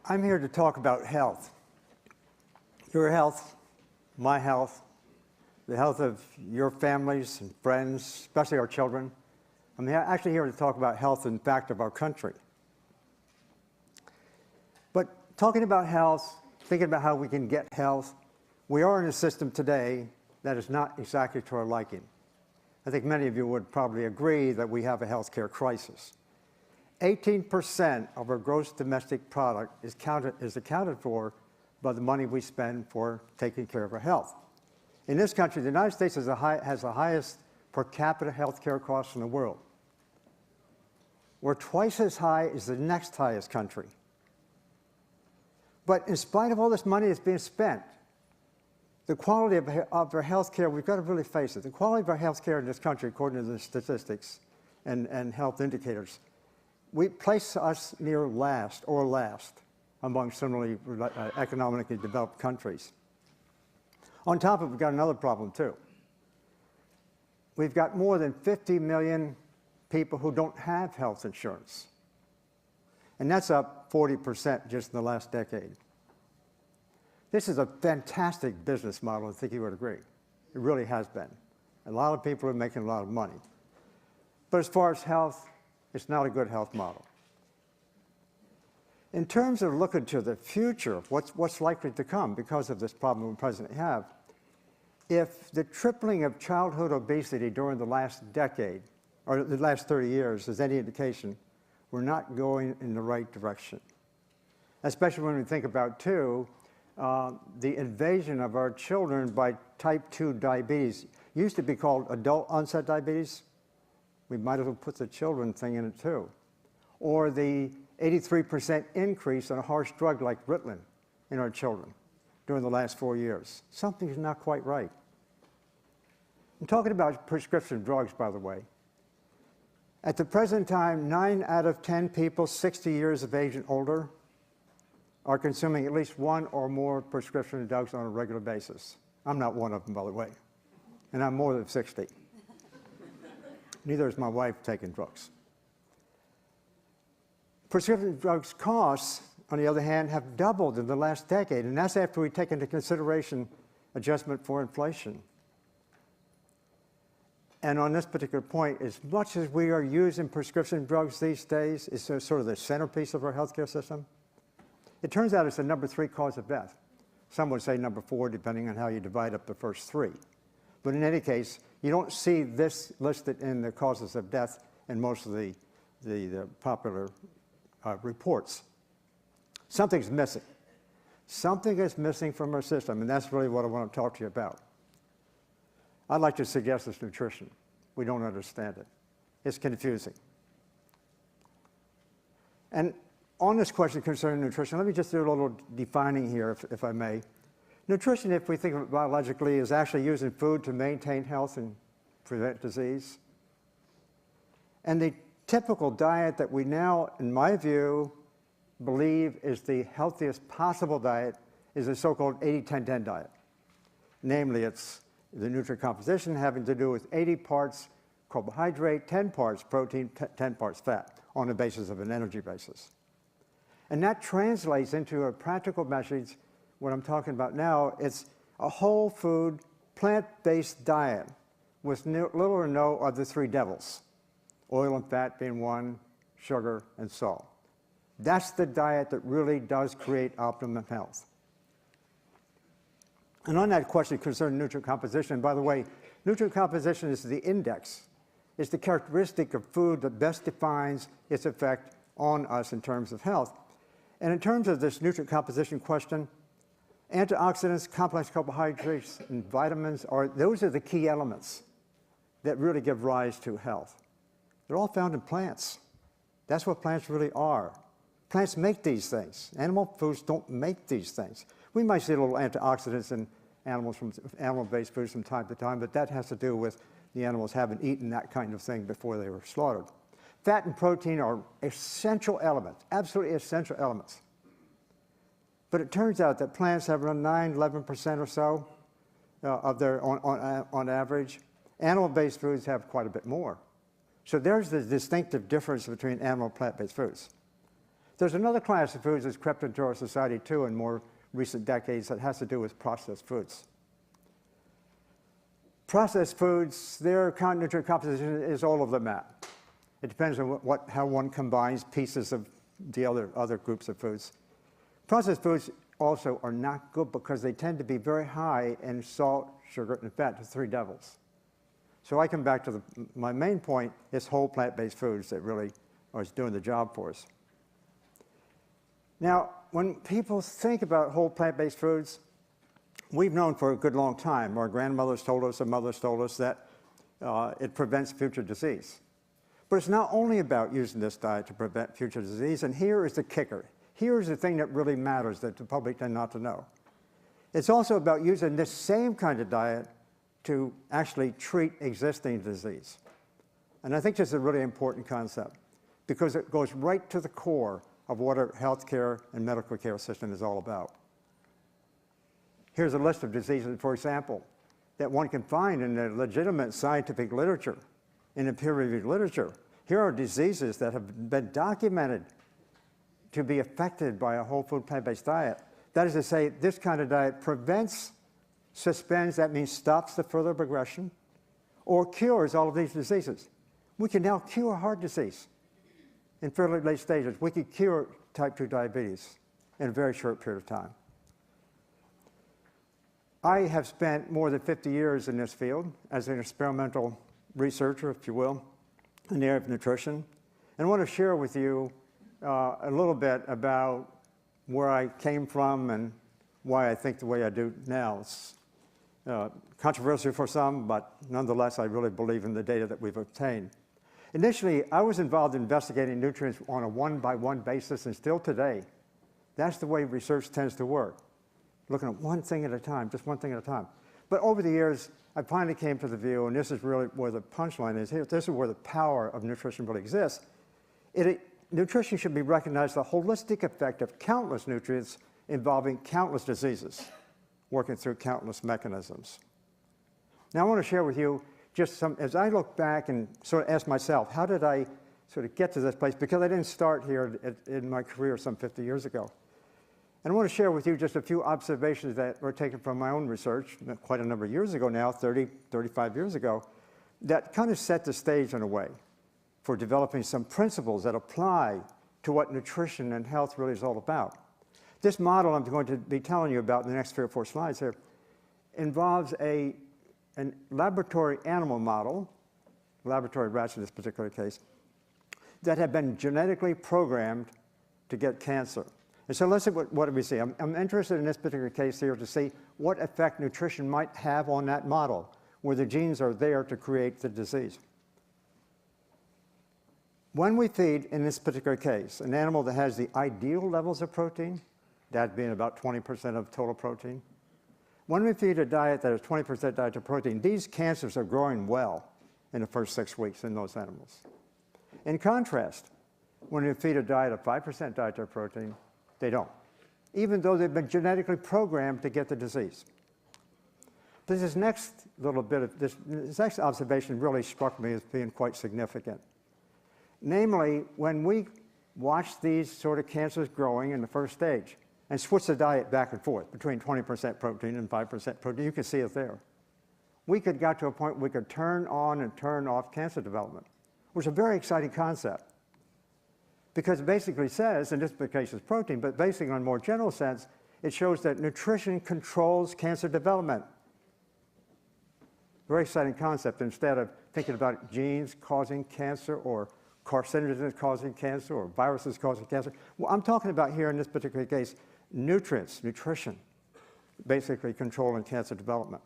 I'm here to talk about health. Your health, my health, the health of your families and friends, especially our children. I'm actually here to talk about health, in fact, of our country. But talking about health, thinking about how we can get health, we are in a system today that is not exactly to our liking. I think many of you would probably agree that we have a healthcare crisis. 18% of our gross domestic product is accounted for by the money we spend for taking care of our health. In this country, the United States has the highest per capita healthcare costs in the world. We're twice as high as the next highest country. But in spite of all this money that's being spent, the quality of our health care, we've got to really face it, the quality of our health care in this country, according to the statistics and health indicators, we place us near last among similarly economically developed countries. On top of it, we've got another problem too. We've got more than 50 million people who don't have health insurance. And that's up 40% just in the last decade. This is a fantastic business model, I think you would agree. It really has been. A lot of people are making a lot of money. But as far as health, it's not a good health model. In terms of looking to the future, what's likely to come because of this problem we presently have, if the tripling of childhood obesity during the last decade, or the last 30 years, is any indication, we're not going in the right direction. Especially when we think about, too, the invasion of our children by type 2 diabetes. It used to be called adult onset diabetes. We might as well put the children thing in it, too. Or the 83% increase in a harsh drug like Ritalin in our children during the last 4 years. Something's not quite right. I'm talking about prescription drugs, by the way. At the present time, 9 out of 10 people 60 years of age and older are consuming at least one or more prescription drugs on a regular basis. I'm not one of them, by the way, and I'm more than 60. Neither is my wife taking drugs. Prescription drugs costs, on the other hand, have doubled in the last decade, and that's after we take into consideration adjustment for inflation. And on this particular point, as much as we are using prescription drugs these days, it's sort of the centerpiece of our healthcare system, it turns out it's the number 3 cause of death. Some would say number 4, depending on how you divide up the first 3. But in any case, you don't see this listed in the causes of death in most of the popular reports. Something's missing. Something is missing from our system, and that's really what I want to talk to you about. I'd like to suggest it's nutrition. We don't understand it. It's confusing. And on this question concerning nutrition, let me just do a little defining here, if I may. Nutrition, if we think of it biologically, is actually using food to maintain health and prevent disease. And the typical diet that we now, in my view, believe is the healthiest possible diet is the so-called 80-10-10 diet. Namely, it's the nutrient composition having to do with 80 parts carbohydrate, 10 parts protein, 10 parts fat on the basis of an energy basis. And that translates into a practical message. What I'm talking about now, it's a whole food, plant-based diet with little or no of the 3 devils, oil and fat being one, sugar and salt. That's the diet that really does create optimum health. And on that question concerning nutrient composition, by the way, nutrient composition is the index. It's the characteristic of food that best defines its effect on us in terms of health. And in terms of this nutrient composition question, antioxidants, complex carbohydrates, and vitamins those are the key elements that really give rise to health. They're all found in plants. That's what plants really are. Plants make these things. Animal foods don't make these things. We might see little antioxidants in animals from animal-based foods from time to time, but that has to do with the animals having eaten that kind of thing before they were slaughtered. Fat and protein are essential elements, absolutely essential elements. But it turns out that plants have around 9–11% or so of their, on average. Animal-based foods have quite a bit more. So there's the distinctive difference between animal and plant-based foods. There's another class of foods that's crept into our society too in more recent decades that has to do with processed foods. Processed foods, their nutrient composition is all over the map. It depends on how one combines pieces of the other groups of foods. Processed foods also are not good because they tend to be very high in salt, sugar, and fat, the three devils. So I come back to my main point is whole plant-based foods that really are doing the job for us. Now, when people think about whole plant-based foods, we've known for a good long time, our grandmothers told us, our mothers told us that it prevents future disease. But it's not only about using this diet to prevent future disease, and here is the kicker. Here is the thing that really matters that the public tend not to know. It's also about using this same kind of diet to actually treat existing disease. And I think this is a really important concept because it goes right to the core of what our healthcare and medical care system is all about. Here's a list of diseases, for example, that one can find in the legitimate scientific literature, in the peer-reviewed literature. Here are diseases that have been documented to be affected by a whole food plant-based diet. That is to say, this kind of diet prevents, suspends, that means stops the further progression, or cures all of these diseases. We can now cure heart disease in fairly late stages. We can cure type 2 diabetes in a very short period of time. I have spent more than 50 years in this field as an experimental researcher, if you will, in the area of nutrition. And I want to share with you a little bit about where I came from and why I think the way I do now. It's controversial for some, but nonetheless, I really believe in the data that we've obtained. Initially, I was involved in investigating nutrients on a one-by-one basis, and still today, that's the way research tends to work. Looking at one thing at a time, just one thing at a time. But over the years, I finally came to the view, and this is really where the punchline is here, this is where the power of nutrition really exists. Nutrition should be recognized as the holistic effect of countless nutrients involving countless diseases, working through countless mechanisms. Now I want to share with you just some, as I look back and sort of ask myself, how did I sort of get to this place? Because I didn't start here in my career some 50 years ago. And I want to share with you just a few observations that were taken from my own research quite a number of years ago now, 35 years ago, that kind of set the stage in a way for developing some principles that apply to what nutrition and health really is all about. This model I'm going to be telling you about in the next 3 or 4 slides here involves a laboratory animal model, laboratory rats in this particular case, that have been genetically programmed to get cancer. And so let's see what do we see. I'm interested in this particular case here to see what effect nutrition might have on that model, where the genes are there to create the disease. When we feed, in this particular case, an animal that has the ideal levels of protein, that being about 20% of total protein, when we feed a diet that is 20% diet of protein, these cancers are growing well in the first 6 weeks in those animals. In contrast, when we feed a diet of 5% diet of protein, they don't, even though they've been genetically programmed to get the disease. This next little bit of this next observation really struck me as being quite significant. Namely, when we watch these sort of cancers growing in the first stage and switch the diet back and forth between 20% protein and 5% protein, you can see it there. We could get to a point where we could turn on and turn off cancer development, which is a very exciting concept. Because it basically says, in this case it's protein, but basically in a more general sense, it shows that nutrition controls cancer development. Very exciting concept. Instead of thinking about genes causing cancer or carcinogens causing cancer or viruses causing cancer, well, I'm talking about here in this particular case, nutrients, nutrition, basically controlling cancer development.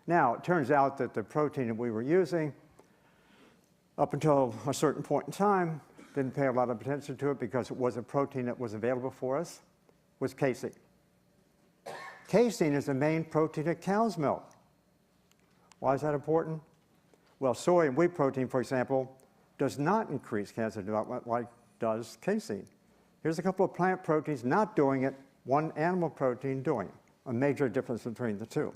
Now, it turns out that the protein that we were using up until a certain point in time, didn't pay a lot of attention to it because it was a protein that was available for us, was casein. Casein is the main protein in cow's milk. Why is that important? Well, soy and wheat protein, for example, does not increase cancer development like does casein. Here's a couple of plant proteins not doing it, one animal protein doing it, a major difference between the two.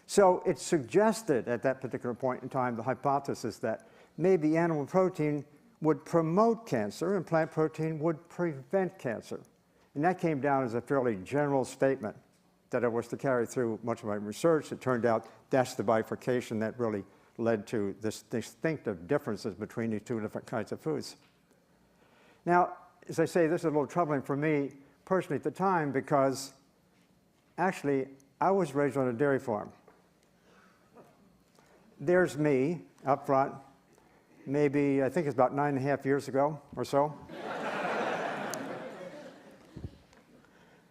So it suggested at that particular point in time the hypothesis that maybe animal protein would promote cancer and plant protein would prevent cancer. And that came down as a fairly general statement that I was to carry through much of my research. It turned out that's the bifurcation that really led to this distinctive differences between these two different kinds of foods. Now, as I say, this is a little troubling for me personally at the time because actually I was raised on a dairy farm. There's me up front, maybe I think it's about 9.5 years ago or so.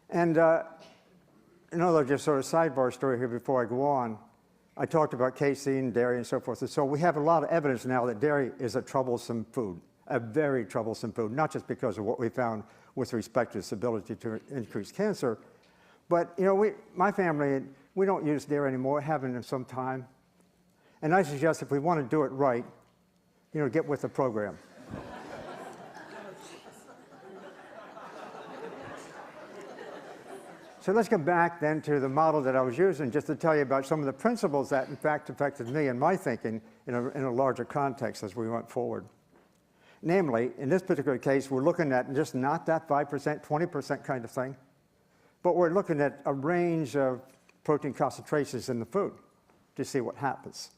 And another just sort of sidebar story here before I go on. I talked about casein, dairy, and so forth. And so we have a lot of evidence now that dairy is a troublesome food, a very troublesome food, not just because of what we found with respect to its ability to increase cancer, but you know, my family, we don't use dairy anymore, haven't in some time. And I suggest if we want to do it right, you know, get with the program. So let's go back then to the model that I was using just to tell you about some of the principles that in fact affected me and my thinking in a larger context as we went forward. Namely, in this particular case, we're looking at just not that 5%, 20% kind of thing, but we're looking at a range of protein concentrations in the food to see what happens.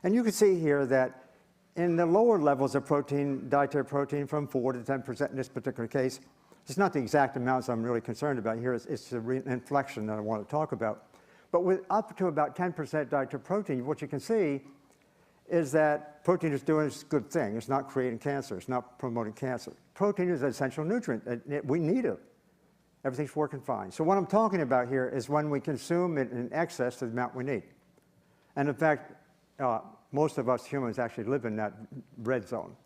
And you can see here that in the lower levels of protein, dietary protein from 4 to 10% in this particular case, it's not the exact amounts I'm really concerned about here, it's the inflection that I want to talk about. But with up to about 10% dietary protein, what you can see is that protein is doing its good thing. It's not creating cancer, it's not promoting cancer. Protein is an essential nutrient, we need it. Everything's working fine. So what I'm talking about here is when we consume it in excess of the amount we need. And in fact, most of us humans actually live in that red zone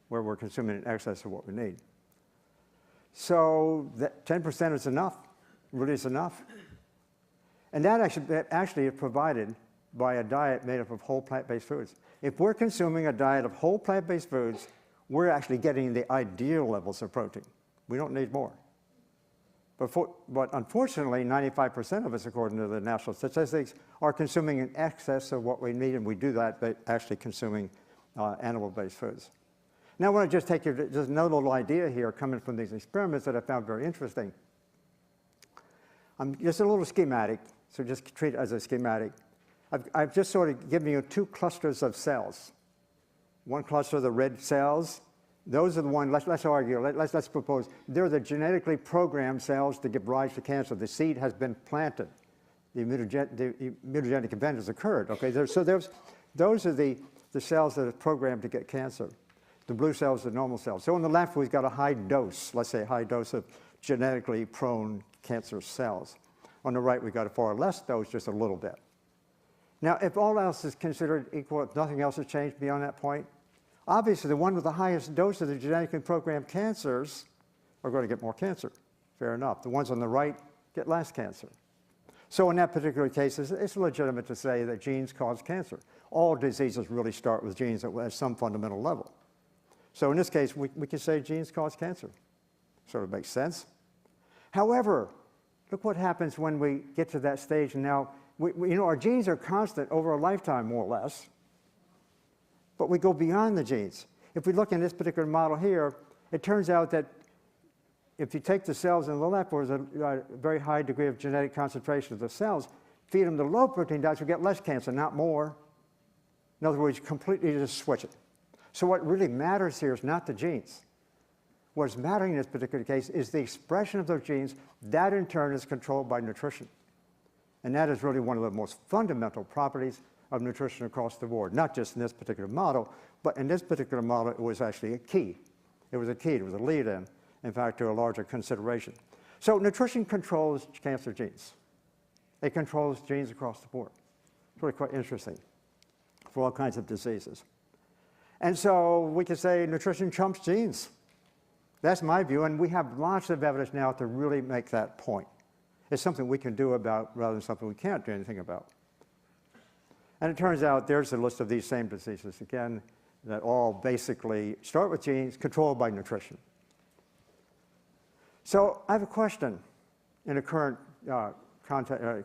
where we're consuming in excess of what we need. So that 10% is enough, really is enough. And that actually is provided by a diet made up of whole plant-based foods. If we're consuming a diet of whole plant-based foods, we're actually getting the ideal levels of protein. We don't need more. But unfortunately, 95% of us, according to the national statistics, are consuming in excess of what we need, and we do that by actually consuming animal-based foods. Now I want to just take you to just another little idea here coming from these experiments that I found very interesting. Just a little schematic, so just treat it as a schematic. I've just sort of given you two clusters of cells. One cluster of the red cells, those are the ones, let's argue, let's propose, they're the genetically programmed cells that give rise to cancer. The seed has been planted. The immunogenic event has occurred, okay? Those are the cells that are programmed to get cancer. The blue cells are normal cells. So on the left, we've got a high dose, let's say a high dose of genetically prone cancer cells. On the right, we've got a far less dose, just a little bit. Now, if all else is considered equal, if nothing else has changed beyond that point, obviously the one with the highest dose of the genetically programmed cancers are going to get more cancer. Fair enough. The ones on the right get less cancer. So in that particular case, it's legitimate to say that genes cause cancer. All diseases really start with genes at some fundamental level. So in this case, we can say genes cause cancer. Sort of makes sense. However, look what happens when we get to that stage. And now, you know, our genes are constant over a lifetime, more or less. But we go beyond the genes. If we look in this particular model here, it turns out that if you take the cells on the left, where there's a very high degree of genetic concentration of the cells, feed them the low protein diets, we get less cancer, not more. In other words, completely just switch it. So what really matters here is not the genes. What's mattering in this particular case is the expression of those genes. That in turn is controlled by nutrition. And that is really one of the most fundamental properties of nutrition across the board, not just in this particular model, but in this particular model, it was actually a key. It was a key, it was a lead-in, in fact, to a larger consideration. So nutrition controls cancer genes. It controls genes across the board. It's really quite interesting for all kinds of diseases. And so we could say nutrition trumps genes. That's my view, and we have lots of evidence now to really make that point. It's something we can do about rather than something we can't do anything about. And it turns out there's a list of these same diseases, again, that all basically start with genes controlled by nutrition. So I have a question in the current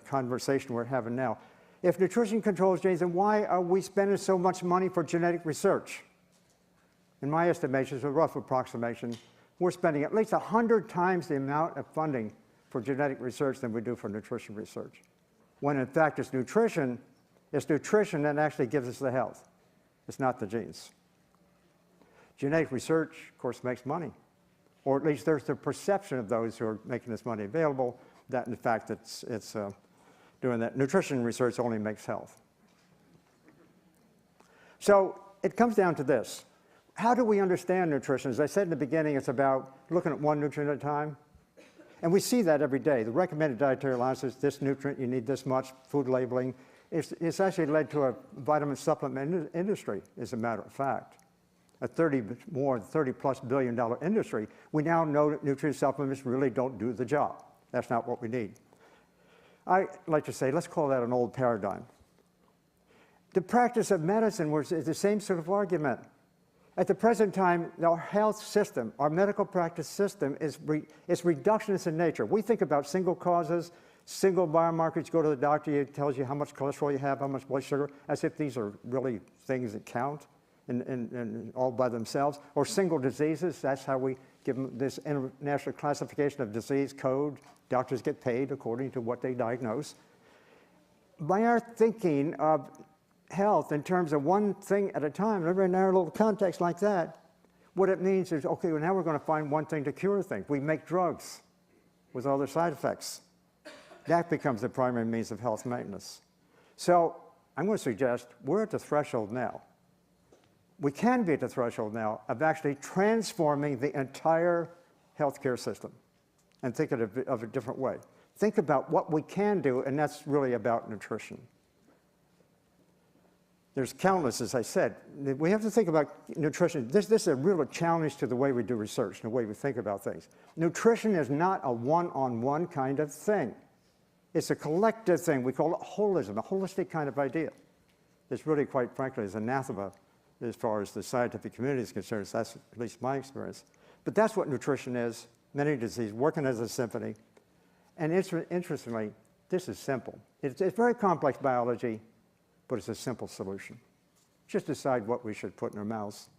conversation we're having now. If nutrition controls genes, then why are we spending so much money for genetic research? In my estimations, a rough approximation, we're spending at least 100 times the amount of funding for genetic research than we do for nutrition research. When in fact it's nutrition that actually gives us the health. It's not the genes. Genetic research, of course, makes money. Or at least there's the perception of those who are making this money available that in fact it's doing that. Nutrition research only makes health. So it comes down to this. How do we understand nutrition? As I said in the beginning, it's about looking at one nutrient at a time. And we see that every day. The recommended dietary allowances, this nutrient, you need this much, food labeling. It's actually led to a vitamin supplement industry, as a matter of fact. A $30+ billion industry. We now know that nutrient supplements really don't do the job. That's not what we need. I like to say, let's call that an old paradigm. The practice of medicine is the same sort of argument. At the present time, our health system, our medical practice system is reductionist in nature. We think about single causes, single biomarkers. You go to the doctor, he tells you how much cholesterol you have, how much blood sugar, as if these are really things that count and all by themselves. Or single diseases, that's how we give them this international classification of disease code. Doctors get paid according to what they diagnose. By our thinking of health in terms of one thing at a time, in a narrow little context like that, what it means is, okay, well, now we're going to find one thing to cure things. We make drugs with all their side effects. That becomes the primary means of health maintenance. So I'm going to suggest we're at the threshold now. We can be at the threshold now of actually transforming the entire healthcare system and think of it a different way. Think about what we can do, and that's really about nutrition. There's countless, as I said. We have to think about nutrition. This is a real challenge to the way we do research, and the way we think about things. Nutrition is not a one-on-one kind of thing. It's a collective thing. We call it holism, a holistic kind of idea. It's really, quite frankly, is anathema as far as the scientific community is concerned. That's at least my experience. But that's what nutrition is, many diseases, working as a symphony. And interestingly, this is simple. It's very complex biology, but it's a simple solution. Just decide what we should put in our mouths.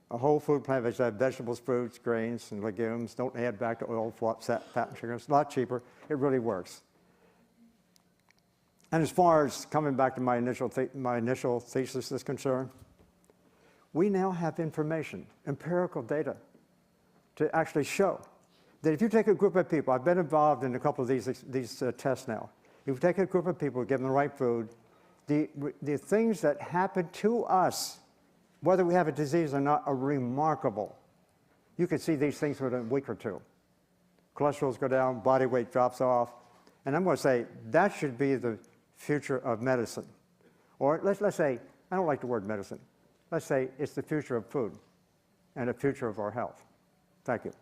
A whole food plant, vegetables, fruits, grains, and legumes. Don't add back to oil, fat, and sugar. It's a lot cheaper. It really works. And as far as coming back to my initial thesis is concerned, we now have information, empirical data, to actually show that if you take a group of people, I've been involved in a couple of these tests now. If you take a group of people, give them the right food, the things that happen to us, whether we have a disease or not, are remarkable. You can see these things within a week or two. Cholesterols go down, body weight drops off, and I'm going to say that should be the future of medicine. Or let's say, I don't like the word medicine. Let's say it's the future of food and the future of our health. Thank you.